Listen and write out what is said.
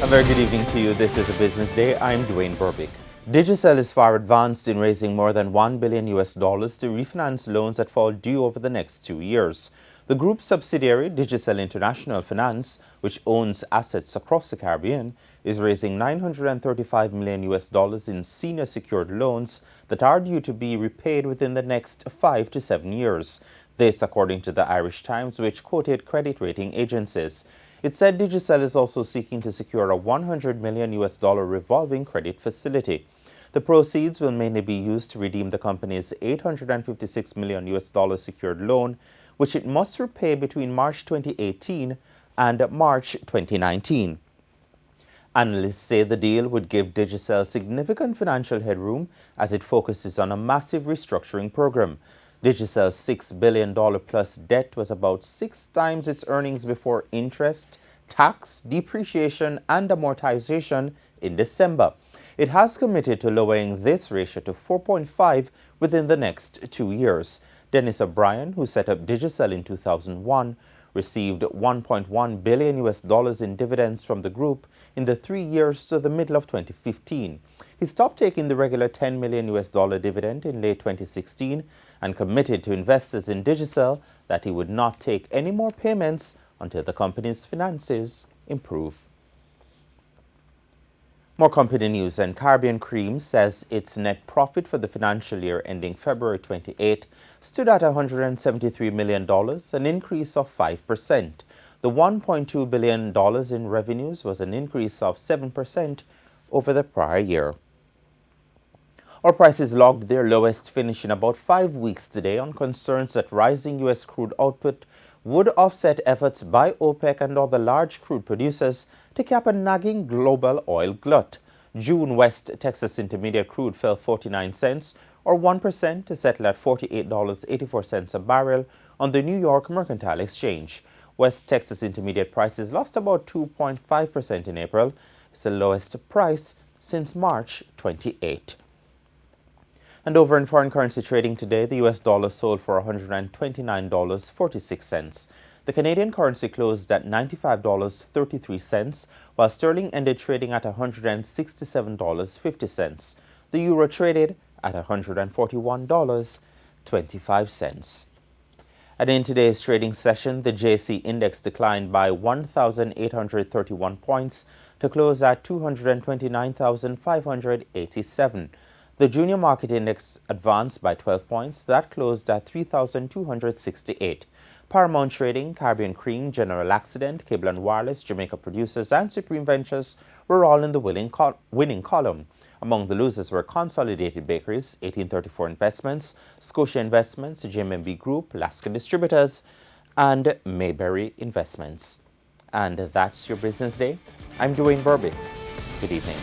A very good evening to you. This is a business day. I'm Dwayne Burbick. Digicel is far advanced in raising more than $1 billion to refinance loans that fall due over the next 2 years. The group's subsidiary, Digicel International Finance, which owns assets across the Caribbean, is raising $935 million in senior secured loans that are due to be repaid within the next 5 to 7 years. This, according to the Irish Times, which quoted credit rating agencies. It said Digicel is also seeking to secure a $100 million revolving credit facility. The proceeds will mainly be used to redeem the company's $856 million secured loan, which it must repay between March 2018 and March 2019. Analysts say the deal would give Digicel significant financial headroom as it focuses on a massive restructuring program. Digicel's $6 billion plus debt was about 6 times its earnings before interest, tax, depreciation, and amortization in December. It has committed to lowering this ratio to 4.5 within the next 2 years. Dennis O'Brien, who set up Digicel in 2001, received $1.1 billion in dividends from the group in the 3 years to the middle of 2015. He stopped taking the regular $10 million dividend in late 2016 and committed to investors in Digicel that he would not take any more payments until the company's finances improve. More company news, and Caribbean Cream says its net profit for the financial year ending February 28 stood at $173 million, an increase of 5%. The $1.2 billion in revenues was an increase of 7% over the prior year. Oil prices logged their lowest finish in about 5 weeks today on concerns that rising U.S. crude output would offset efforts by OPEC and other large crude producers to cap a nagging global oil glut. June West Texas Intermediate crude fell 49 cents or 1% to settle at $48.84 a barrel on the New York Mercantile Exchange. West Texas Intermediate prices lost about 2.5% in April. It's the lowest price since March 28. And over in foreign currency trading today, the US dollar sold for $129.46. The Canadian currency closed at $95.33, while sterling ended trading at $167.50. The euro traded at $141.25. And in today's trading session, the JC index declined by 1,831 points to close at 229,587. The junior market index advanced by 12 points. That closed at 3,268. Paramount Trading, Caribbean Cream, General Accident, Cable and Wireless, Jamaica Producers, and Supreme Ventures were all in the winning column. Among the losers were Consolidated Bakeries, 1834 Investments, Scotia Investments, JMB Group, Alaska Distributors, and Mayberry Investments. And that's your business day. I'm Dwayne Burbick. Good evening.